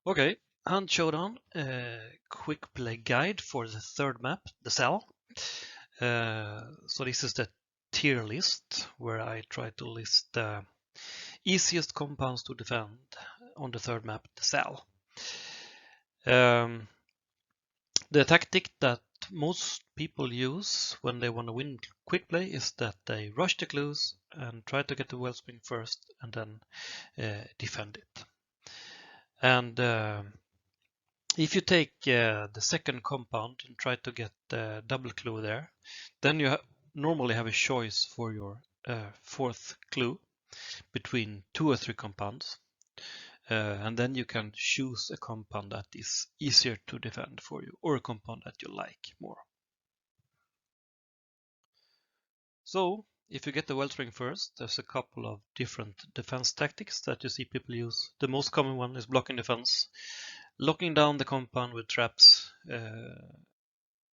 Okay, Hunt Showdown, quick play guide for the third map, DeSalle. So this is the tier list where I try to list the easiest compounds to defend on the third map, DeSalle. The tactic that most people use when they want to win quick play is that they rush the clues and try to get the wellspring first and then defend it. And if you take the second compound and try to get the double clue there, then you normally have a choice for your fourth clue between 2 or 3 compounds. And then you can choose a compound that is easier to defend for you or a compound that you like more. So if you get the wellspring first, there's a couple of different defense tactics that you see people use. The most common one is blocking defense, locking down the compound with traps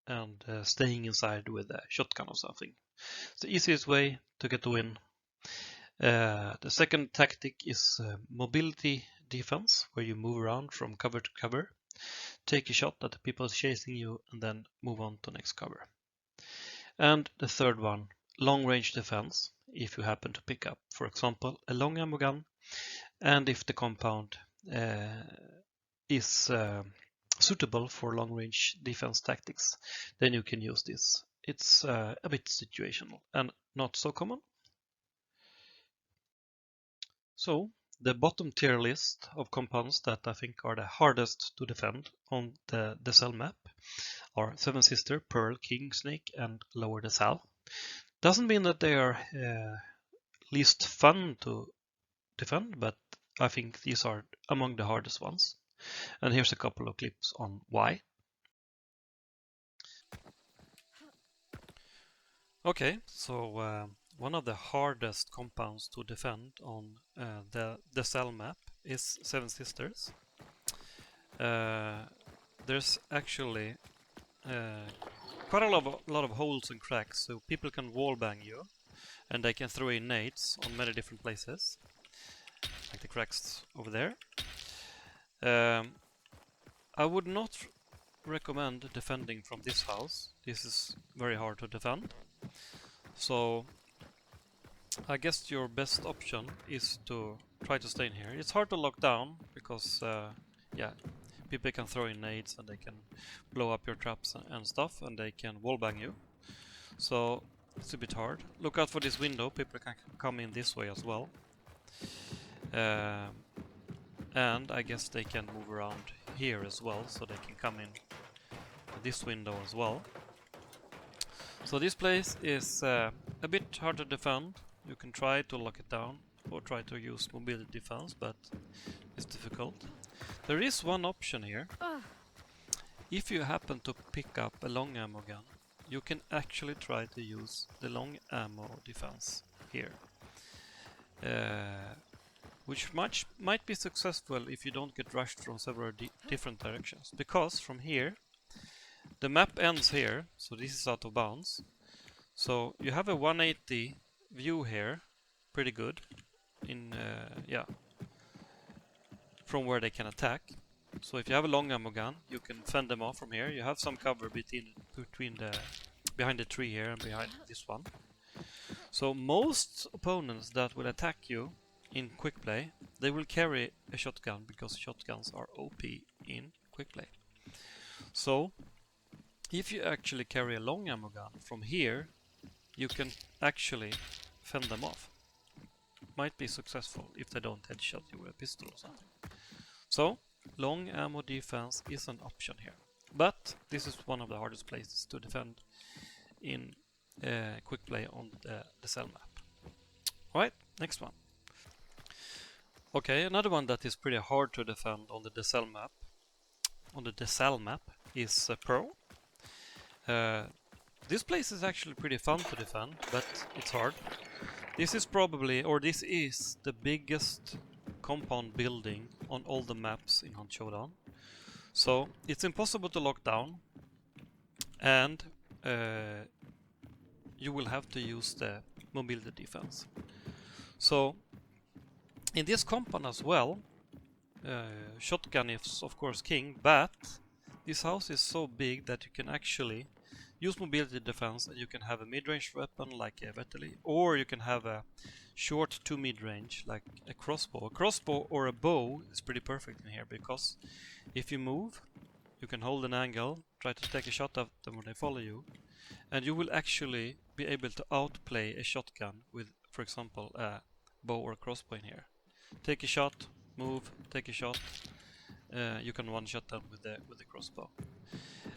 and staying inside with a shotgun or something. It's the easiest way to get the win. The second tactic is mobility defense, where you move around from cover to cover, take a shot at the people chasing you, and then move on to next cover. And the third one, long range defense, if you happen to pick up, for example, a long ammo gun, and if the compound is suitable for long range defense tactics, then you can use this. It's a bit situational and not so common. So the bottom tier list of compounds that I think are the hardest to defend on the DeSalle map are Seven Sister, Pearl, King, Snake, and Lower DeSalle. Doesn't mean that they are least fun to defend, but I think these are among the hardest ones. And here's a couple of clips on why. Okay, so one of the hardest compounds to defend on the DeSalle map is Seven Sisters. There's actually quite a lot of holes and cracks, so people can wallbang you, and they can throw in nades on many different places, like the cracks over there. I would not recommend defending from this house. This is very hard to defend. So I guess your best option is to try to stay in here. It's hard to lock down because yeah, people can throw in nades and they can blow up your traps and stuff, and they can wallbang you. So it's a bit hard. Look out for this window. People can come in this way as well. And I guess they can move around here as well, so they can come in this window as well. So this place is a bit hard to defend. You can try to lock it down or try to use mobility defense, but it's difficult. There is one option here. If you happen to pick up a long ammo gun, you can actually try to use the long ammo defense here. Which might be successful if you don't get rushed from several different directions. Because from here, the map ends here, so this is out of bounds. So you have a 180 view here, pretty good, in yeah, from where they can attack. So if you have a long ammo gun, you can fend them off from here. You have some cover behind the tree here and behind this one. So most opponents that will attack you in quick play, they will carry a shotgun because shotguns are OP in quick play. So if you actually carry a long ammo gun from here, you can actually fend them off. Might be successful if they don't headshot you with a pistol or something. So long ammo defense is an option here, but this is one of the hardest places to defend in quick play on the DeSalle map. Alright, next one. Okay, another one that is pretty hard to defend on the DeSalle map, is Pearl. This place is actually pretty fun to defend, but it's hard. This is the biggest compound building on all the maps in Hunt Showdown. So it's impossible to lock down, and you will have to use the mobility defense. So in this compound as well, shotgun is of course king, but this house is so big that you can actually use mobility defense, and you can have a mid-range weapon like a Vetterli, or you can have a short to mid-range like a crossbow. A crossbow or a bow is pretty perfect in here, because if you move, you can hold an angle, try to take a shot at them when they follow you, and you will actually be able to outplay a shotgun with, for example, a bow or a crossbow in here. Take a shot, move, take a shot. You can one-shot them with the crossbow.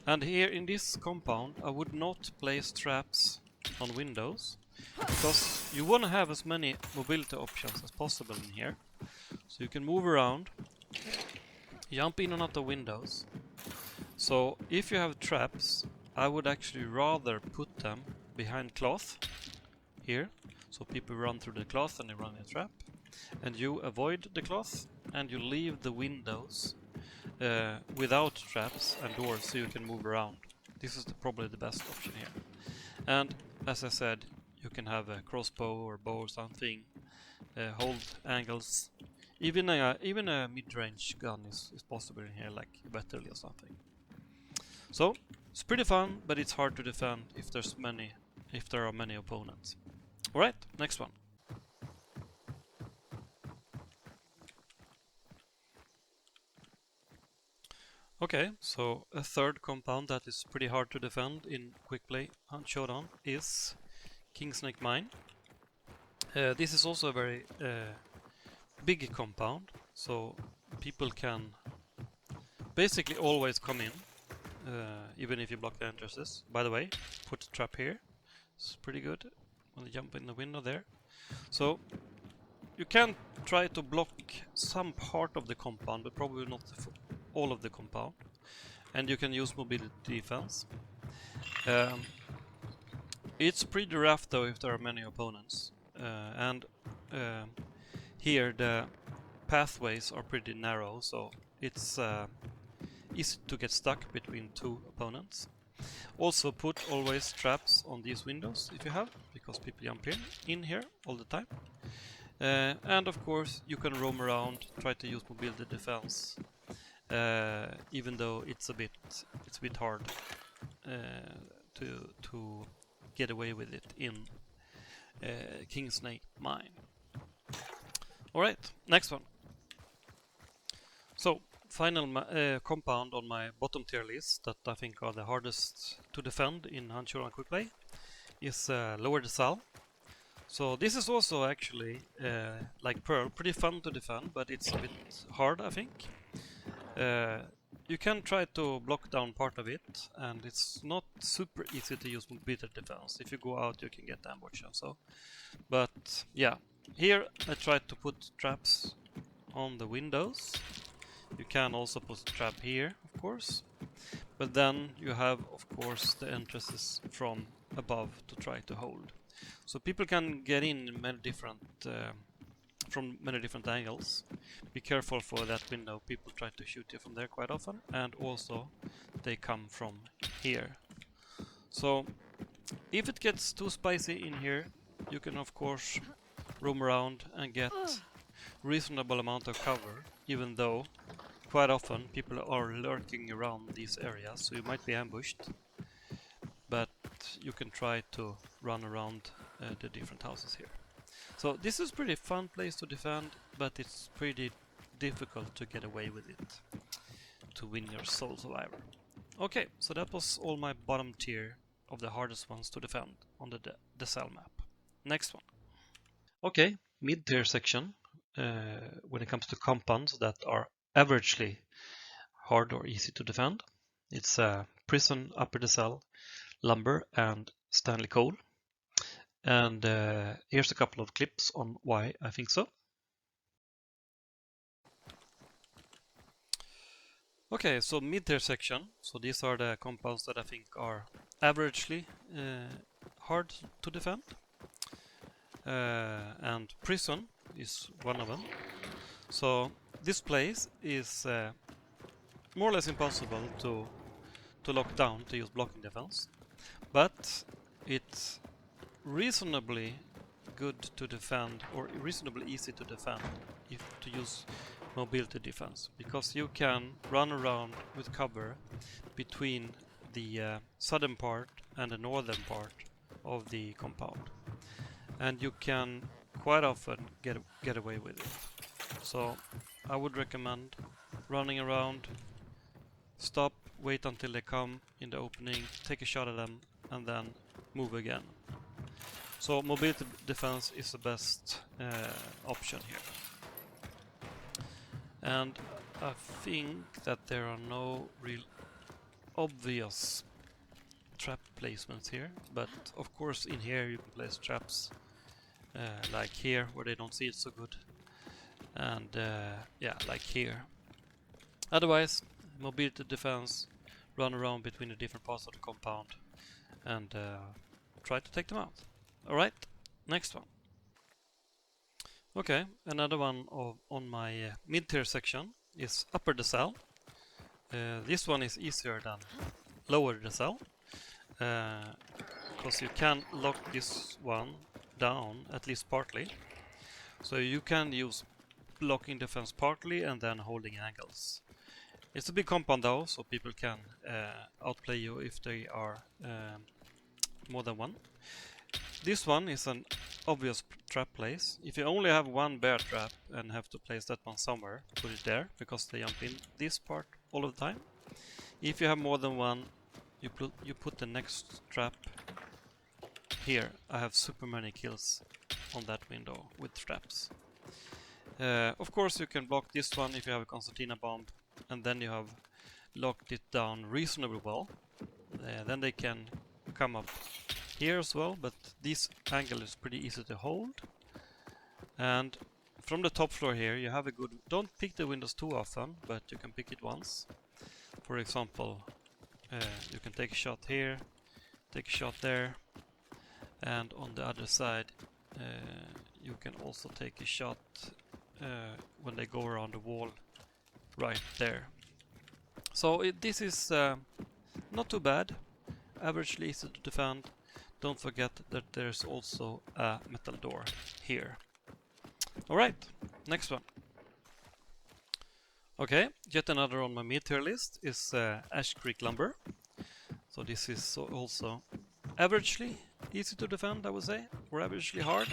And here in this compound, I would not place traps on windows, because you want to have as many mobility options as possible in here. So you can move around, jump in and out of windows. So if you have traps, I would actually rather put them behind cloth here, so people run through the cloth and they run a trap, and you avoid the cloth and you leave the windows without traps and doors, so you can move around. This is probably the best option here. And as I said, you can have a crossbow or bow or something, hold angles. Even a mid-range gun is possible in here, like Vetterli or something. So it's pretty fun, but it's hard to defend if there are many opponents. Alright, next one. Okay, so a third compound that is pretty hard to defend in quick play Hunt Showdown is Kingsnake Mine. This is also a very big compound, so people can basically always come in, even if you block the entrances. By the way, put a trap here. It's pretty good when they jump in the window there. So you can try to block some part of the compound, but probably not all of the compound. And you can use mobility defense. It's pretty rough though if there are many opponents. Here the pathways are pretty narrow, so it's easy to get stuck between two opponents. Also put always traps on these windows if you have, because people jump in here all the time. And of course you can roam around, try to use mobility defense, even though it's a bit hard to get away with it in Kingsnake Mine. Alright, next one. So, final compound on my bottom tier list that I think are the hardest to defend in Hunt Showdown Quick Play is Lower DeSalle. So this is also actually, like Pearl, pretty fun to defend, but it's a bit hard, I think. You can try to block down part of it, and it's not super easy to use mobility defense. If you go out, you can get ambushed and so. But yeah, here I tried to put traps on the windows. You can also put a trap here, of course. But then you have, of course, the entrances from above to try to hold. So people can get in many different from many different angles. Be careful for that window. People try to shoot you from there quite often, and also they come from here. So if it gets too spicy in here, you can of course roam around and get reasonable amount of cover, even though quite often people are lurking around these areas, so you might be ambushed. But you can try to run around the different houses here. So this is pretty fun place to defend, but it's pretty difficult to get away with it to win your Sole Survivor. Okay, so that was all my bottom tier of the hardest ones to defend on the DeSalle map. Next one. Okay, mid-tier section when it comes to compounds that are averagely hard or easy to defend. It's Prison, Upper DeSalle, Lumber, and Stanley Cole. And here's a couple of clips on why I think so. Okay, so mid-tier section. So these are the compounds that I think are averagely hard to defend. And Prison is one of them. So this place is more or less impossible to lock down to use blocking defense, but it's reasonably good to defend, or reasonably easy to defend if to use mobility defense, because you can run around with cover between the southern part and the northern part of the compound, and you can quite often get away with it. So I would recommend running around, stop, wait until they come in the opening, take a shot at them, and then move again. So mobility defense is the best option here. And I think that there are no real obvious trap placements here, but of course in here you can place traps like here where they don't see it so good, and yeah, like here. Otherwise, mobility defense, run around between the different parts of the compound and try to take them out. Alright, next one. Okay, another one on my mid-tier section is upper DeSalle. This one is easier than lower DeSalle, because you can lock this one down at least partly. So you can use blocking defense partly and then holding angles. It's a big compound though, so people can outplay you if they are more than one. This one is an obvious trap place. If you only have one bear trap and have to place that one somewhere, put it there, because they jump in this part all of the time. If you have more than one, you put the next trap here. I have super many kills on that window with traps. Of course you can block this one if you have a concertina bomb, and then you have locked it down reasonably well. Then they can come up here as well, but this angle is pretty easy to hold. And from the top floor here you have a good... Don't pick the windows too often, but you can pick it once. For example, you can take a shot here, take a shot there, and on the other side you can also take a shot when they go around the wall right there. So this is not too bad, averagely easy to defend. Don't forget that there's also a metal door here. Alright, next one. Okay, yet another on my mid-tier list is Ash Creek Lumber. So this is also averagely easy to defend, I would say, or averagely hard.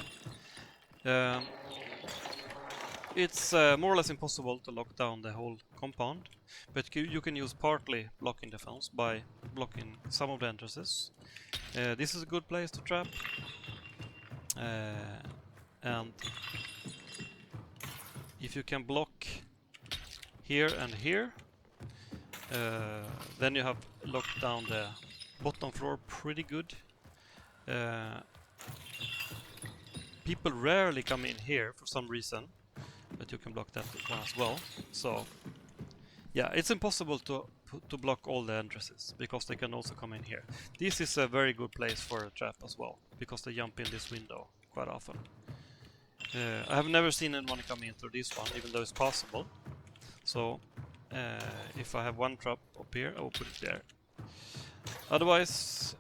It's more or less impossible to lock down the whole compound, but you can use partly blocking defense by blocking some of the entrances. This is a good place to trap, and if you can block here and here, then you have locked down the bottom floor pretty good. People rarely come in here for some reason, but you can block that one as well. So yeah, it's impossible to block all the entrances, because they can also come in here. This is a very good place for a trap as well, because they jump in this window quite often. I have never seen anyone come in through this one, even though it's possible. So if I have one trap up here, I will put it there. Otherwise,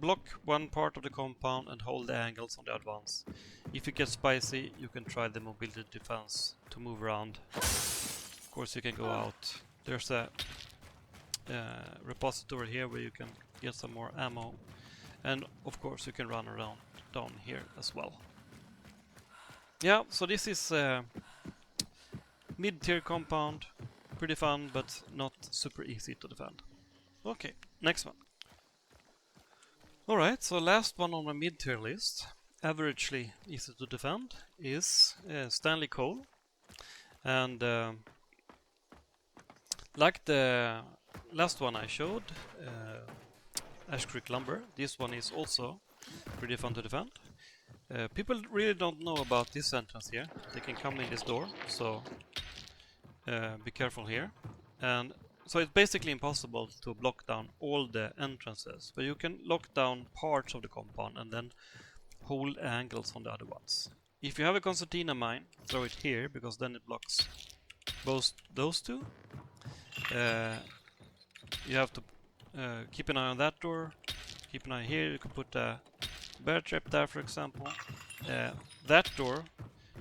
block one part of the compound and hold the angles on the other ones. If it gets spicy, you can try the mobility defense to move around. Of course, you can go out. There's a repository here where you can get some more ammo, and of course you can run around down here as well. Yeah, so this is mid-tier compound, pretty fun but not super easy to defend. Okay, next one. Alright, so last one on my mid-tier list, averagely easy to defend, is Stanley Cole. And like the last one I showed, Ash Creek Lumber, this one is also pretty fun to defend. People really don't know about this entrance here. They can come in this door, so be careful here. And so it's basically impossible to block down all the entrances, but you can lock down parts of the compound and then hold angles on the other ones. If you have a concertina mine, throw it here, because then it blocks both those two. You have to keep an eye on that door, keep an eye here. You can put a bear trap there, for example. That door,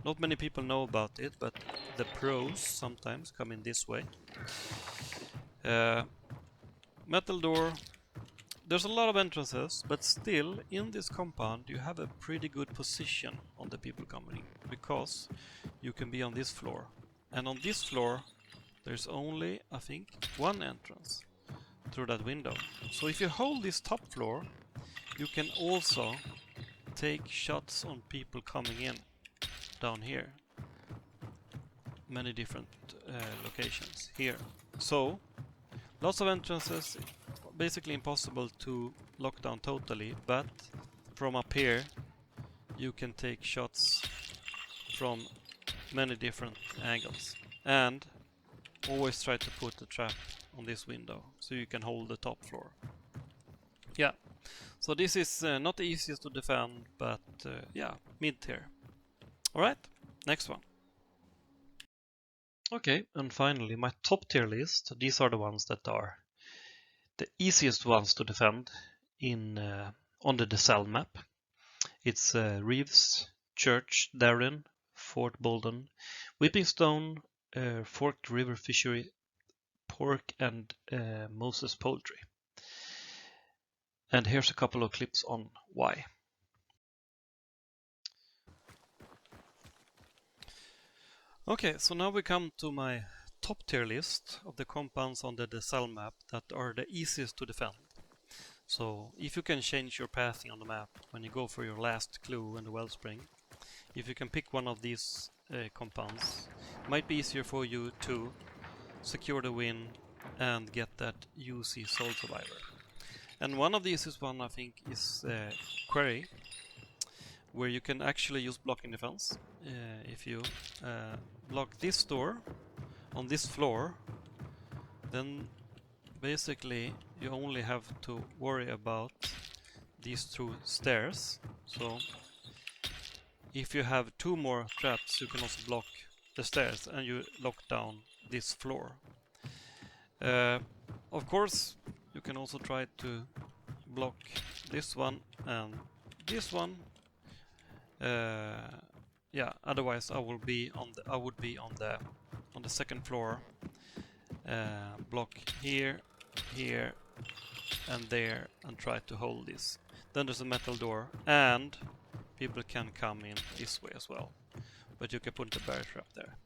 not many people know about it, but the pros sometimes come in this way. Metal door. There's a lot of entrances, but still in this compound you have a pretty good position on the people coming in, because you can be on this floor. And on this floor there's only, I think, one entrance through that window. So if you hold this top floor, you can also take shots on people coming in down here. Many different locations here. So lots of entrances, basically impossible to lock down totally, but from up here you can take shots from many different angles. And always try to put the trap on this window so you can hold the top floor. Yeah, so this is not the easiest to defend, but yeah, mid-tier. Alright, next one. Okay, and finally my top tier list. These are the ones that are the easiest ones to defend in on the DeSalle map. It's Reeves, Church, Darren, Fort Bolden, Whipping Stone, Forked River Fishery, Pork, and Moses Poultry. And here's a couple of clips on why. Okay, so now we come to my top tier list of the compounds on the DeSalle map that are the easiest to defend. So if you can change your pathing on the map when you go for your last clue in the wellspring, if you can pick one of these compounds, it might be easier for you to secure the win and get that UC Soul Survivor. And one of these is one, I think, is Quarry, where you can actually use blocking defense. If you block this door on this floor, then basically you only have to worry about these two stairs. So if you have two more traps, you can also block the stairs and you lock down this floor. Of course, you can also try to block this one and this one. Yeah, otherwise I would be on the second floor. Block here, here, and there, and try to hold this. Then there's a metal door, and people can come in this way as well. But you can put the bear trap there.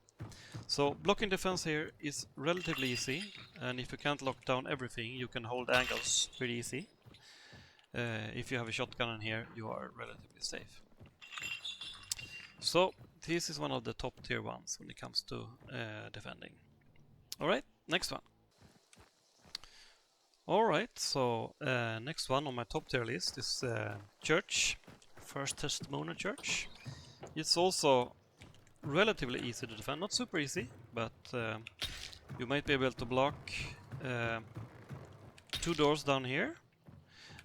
So blocking defense here is relatively easy, and if you can't lock down everything, you can hold angles pretty easy. If you have a shotgun in here, you are relatively safe. So this is one of the top tier ones when it comes to defending. Alright, next one. Alright, so next one on my top tier list is Church, First Testimony Church. It's also relatively easy to defend, not super easy, but you might be able to block two doors down here,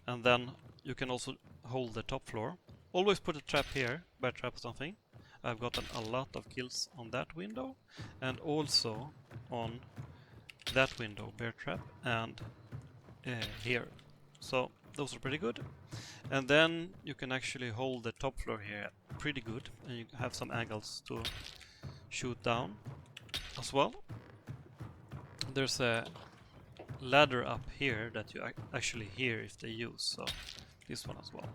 and then you can also hold the top floor. Always put a trap here, bear trap or something. I've gotten a lot of kills on that window, and also on that window, bear trap, and here. So those are pretty good. And then you can actually hold the top floor here pretty good, and you have some angles to shoot down as well. There's a ladder up here that you actually hear if they use, so this one as well.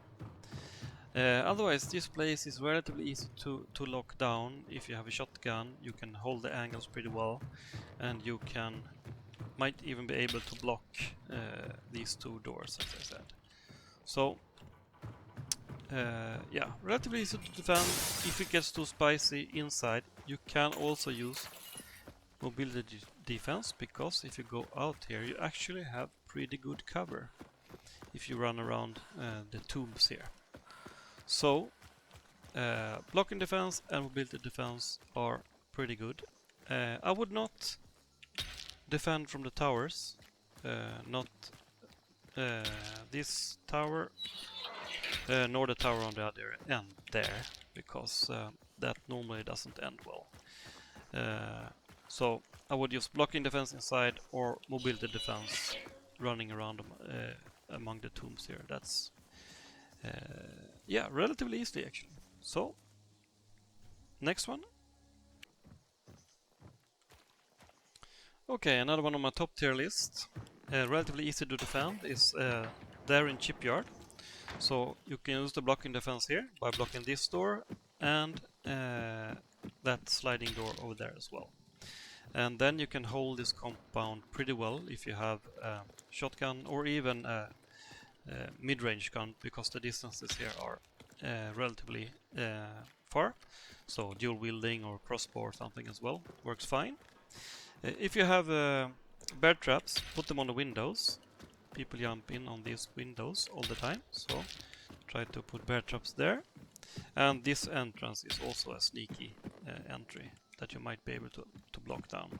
Otherwise, this place is relatively easy to lock down. If you have a shotgun, you can hold the angles pretty well, and you might even be able to block these two doors, as I said. So yeah, relatively easy to defend. If it gets too spicy inside, you can also use mobility defense, because if you go out here, you actually have pretty good cover if you run around the tombs here. So blocking defense and mobility defense are pretty good. I would not defend from the towers, not this tower, nor the tower on the other end there, because that normally doesn't end well. So I would use blocking defense inside or mobility defense running around among the tombs here. That's yeah, relatively easy actually. So next one. Okay, another one on my top tier list, relatively easy to defend, is there in Shipyard. So you can use the blocking defense here by blocking this door and that sliding door over there as well. And then you can hold this compound pretty well if you have a shotgun or even a mid-range gun, because the distances here are relatively far. So dual wielding or crossbow or something as well works fine. If you have bear traps, put them on the windows. People jump in on these windows all the time, so try to put bear traps there. And this entrance is also a sneaky entry that you might be able to block down.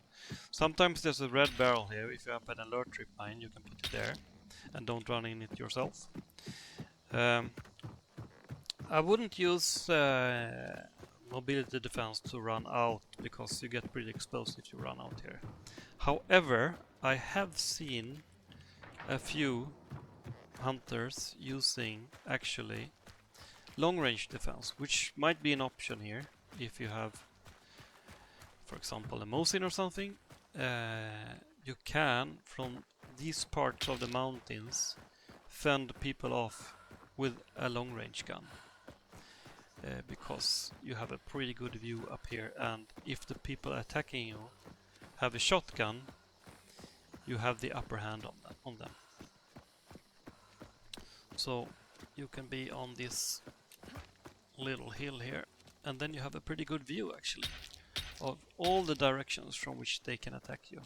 Sometimes there's a red barrel here. If you have an alert trip mine, you can put it there and don't run in it yourself. I wouldn't use mobility defense to run out, because you get pretty exposed if you run out here. However, I have seen a few hunters using actually long-range defense, which might be an option here if you have, for example, a Mosin or something. You can, from these parts of the mountains, fend people off with a long-range gun. Because you have a pretty good view up here, and if the people attacking you have a shotgun, you have the upper hand on them. So you can be on this little hill here, and then you have a pretty good view actually of all the directions from which they can attack you.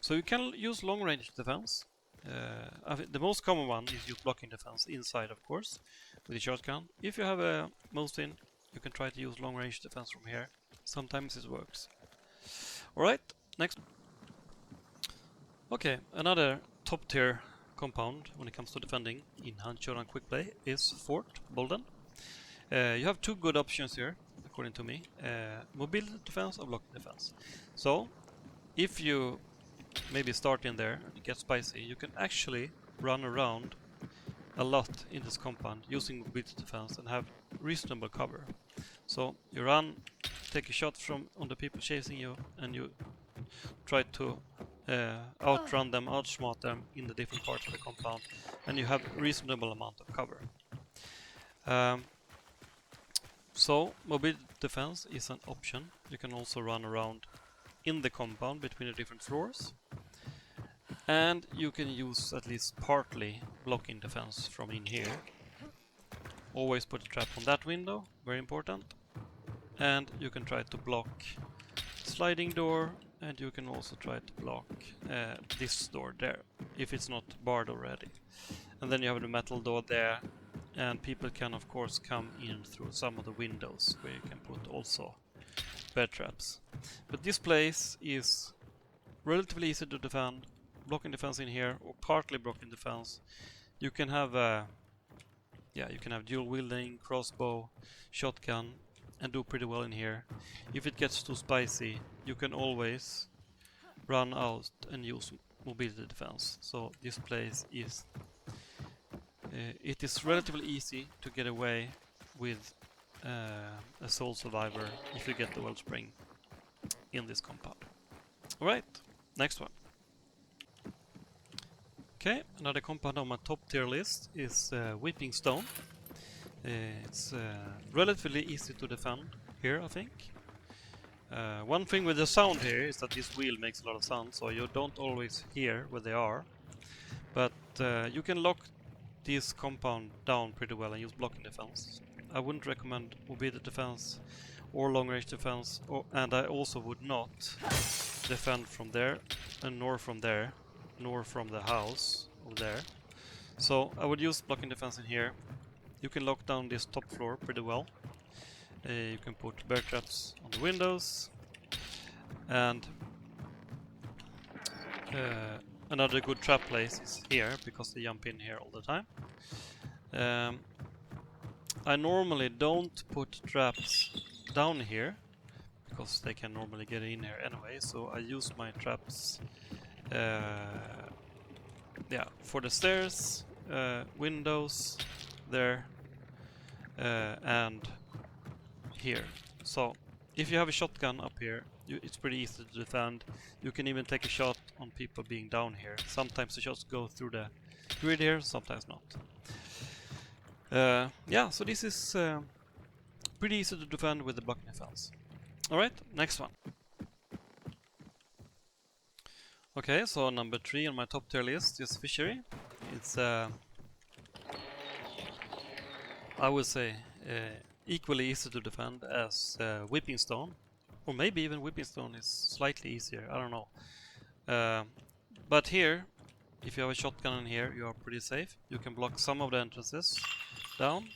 So you can use long range defense. The most common one is use blocking defense inside, of course, with a shotgun. If you have a Mosin, you can try to use long range defense from here. Sometimes it works. Alright, next. Okay, another top tier compound when it comes to defending in Hancho and Quick Play is Fort Bolden. You have two good options here, according to me. Mobility defense or blocking defense. So, if you maybe start in there and get spicy, you can actually run around a lot in this compound using mobility defense and have reasonable cover. So you run, take a shot on the people chasing you, and you try to outrun them, outsmart them in the different parts of the compound, and you have a reasonable amount of cover. So mobility defense is an option. You can also run around in the compound between the different floors, and you can use at least partly blocking defense from in here. Always put a trap on that window, very important. And you can try to block sliding door, and you can also try to block this door there, if it's not barred already. And then you have the metal door there, and people can of course come in through some of the windows where you can put also bear traps. But this place is relatively easy to defend. Blocking defense in here, or partly blocking defense. You can have you can have dual wielding, crossbow, shotgun, and do pretty well in here. If it gets too spicy, you can always run out and use mobility defense. So this place is it is relatively easy to get away with a sole survivor if you get the wellspring in this compound. Alright, next one. Okay, another compound on my top tier list is Weeping Stone. It's relatively easy to defend here, I think. One thing with the sound here is that this wheel makes a lot of sound, so you don't always hear where they are. But you can lock this compound down pretty well and use blocking defense. I wouldn't recommend mobility defense or long range defense, and I also would not defend from there, and nor from there, nor from the house over there. So I would use blocking defense in here. You can lock down this top floor pretty well. You can put bear traps on the windows, and another good trap place is here, because they jump in here all the time. I normally don't put traps down here, because they can normally get in here anyway, so I use my traps for the stairs, windows there, and here. So if you have a shotgun up here, it's pretty easy to defend. You can even take a shot on people being down here. Sometimes the shots go through the grid here, sometimes not. Yeah, so this is pretty easy to defend with the blocking defense. Alright, next one. Okay, so number 3 on my top tier list is fishery. It's I would say equally easy to defend as whipping stone, or maybe even whipping stone is slightly easier, I don't know. But here, if you have a shotgun in here, you are pretty safe. You can block some of the entrances down.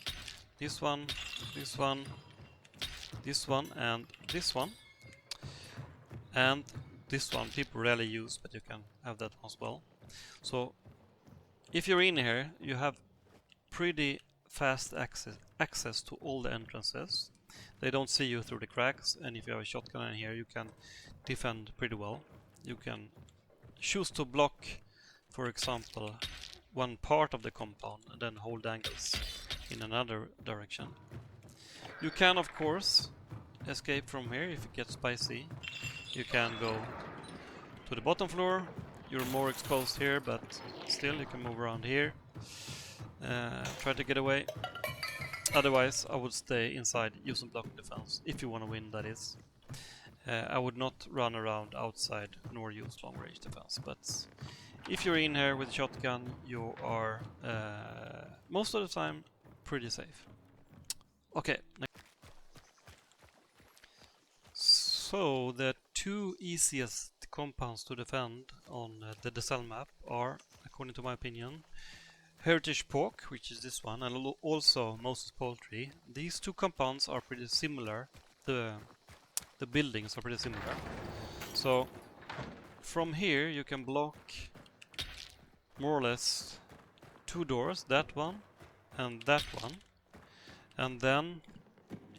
This one, this one, this one, and this one. And this one people rarely use, but you can have that one as well. So if you're in here, you have pretty fast access to all the entrances. They don't see you through the cracks, and if you have a shotgun in here, you can defend pretty well. You can choose to block, for example, one part of the compound and then hold angles in another direction. You can, of course, escape from here if it gets spicy. You can go to the bottom floor. You're more exposed here, but still you can move around here. Try to get away. Otherwise, I would stay inside using blocking defense, if you want to win, that is. I would not run around outside nor use long range defense, but if you're in here with a shotgun, you are most of the time pretty safe. Okay. So the two easiest compounds to defend on the DeSalle map are, according to my opinion, Heritage Pork, which is this one, and also Moses Poultry. These two compounds are pretty similar. The buildings are pretty similar. So from here you can block more or less two doors, that one and that one, and then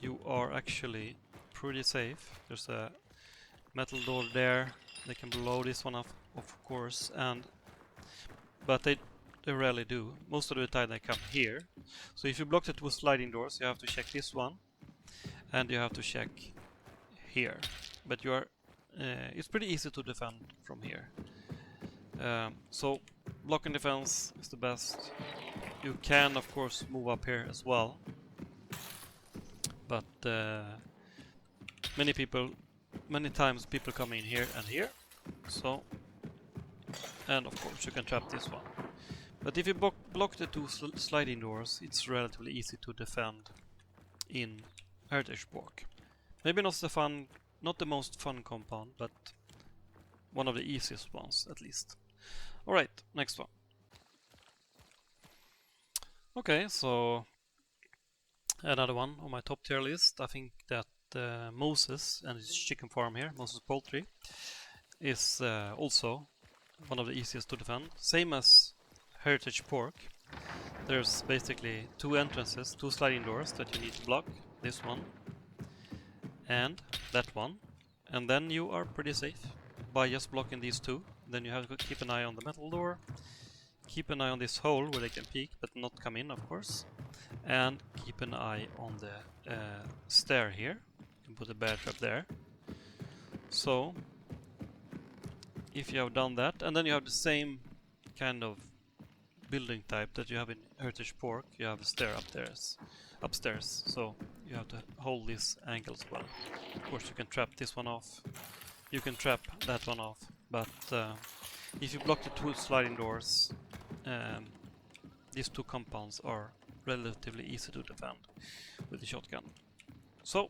you are actually pretty safe. There's a metal door there. They can blow this one off, of course, but they rarely do. Most of the time they come here. So if you block the two sliding doors, you have to check this one and you have to check here. But you are it's pretty easy to defend from here. So blocking defense is the best. You can of course move up here as well, but many times people come in here and here. So, and of course you can trap this one. But if you block the two sliding doors, it's relatively easy to defend in Heritage Pork. Maybe not the most fun compound, but one of the easiest ones at least. Alright, next one. Okay, so another one on my top tier list. I think that Moses and his chicken farm here, Moses Poultry, is also one of the easiest to defend. Same as Heritage Pork. There's basically two entrances, two sliding doors that you need to block. This one and that one. And then you are pretty safe by just blocking these two. Then you have to keep an eye on the metal door. Keep an eye on this hole where they can peek but not come in, of course. And keep an eye on the stair here. You can put a bear trap there. So if you have done that, and then you have the same kind of building type that you have in Heritage Pork, you have a stair upstairs, so you have to hold this angle as well. Of course you can trap this one off, you can trap that one off, but if you block the two sliding doors, these two compounds are relatively easy to defend with the shotgun. So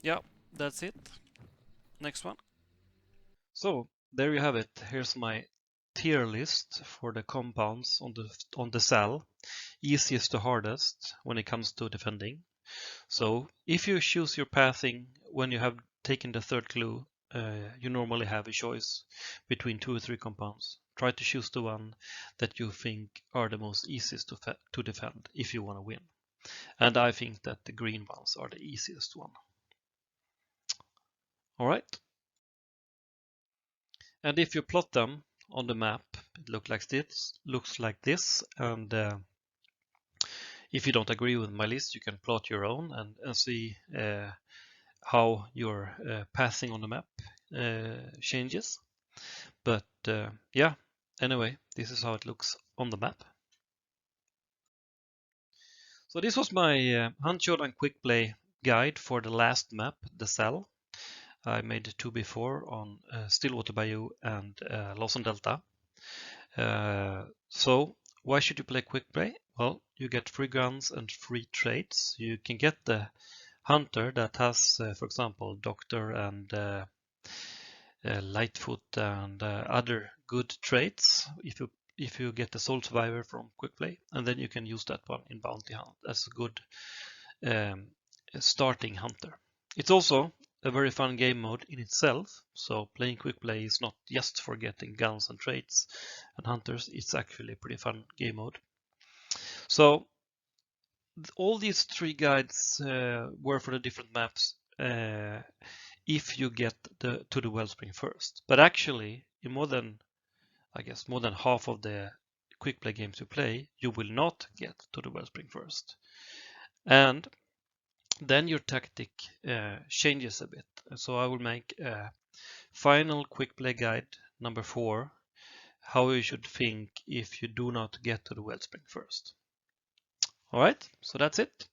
yeah, that's it. Next one. So there you have it. Here's my tier list for the compounds on the DeSalle, easiest to hardest when it comes to defending. So if you choose your pathing when you have taken the third clue, you normally have a choice between 2 or 3 compounds. Try to choose the one that you think are the most easiest to defend if you want to win. And I think that the green ones are the easiest one. Alright. And if you plot them on the map, it looks like this, and if you don't agree with my list, you can plot your own and see how your passing on the map changes. But yeah, anyway, this is how it looks on the map. So this was my Hunt Showdown Quick Play guide for the last map, DeSalle. I made two before on Stillwater Bayou and Lawson Delta. So why should you play Quick Play? Well, you get free guns and free traits. You can get the hunter that has, for example, Doctor and Lightfoot and other good traits if you get the Soul Survivor from Quick Play, and then you can use that one in Bounty Hunt as a good starting hunter. It's also a very fun game mode in itself, so playing Quick Play is not just for getting guns and traits and hunters, it's actually a pretty fun game mode. So all these three guides were for the different maps if you get to the Wellspring first. But actually, in more than half of the Quick Play games you play, you will not get to the Wellspring first. And then your tactic changes a bit. So I will make a final Quick Play guide number 4, how you should think if you do not get to the Wellspring first. All right, so that's it.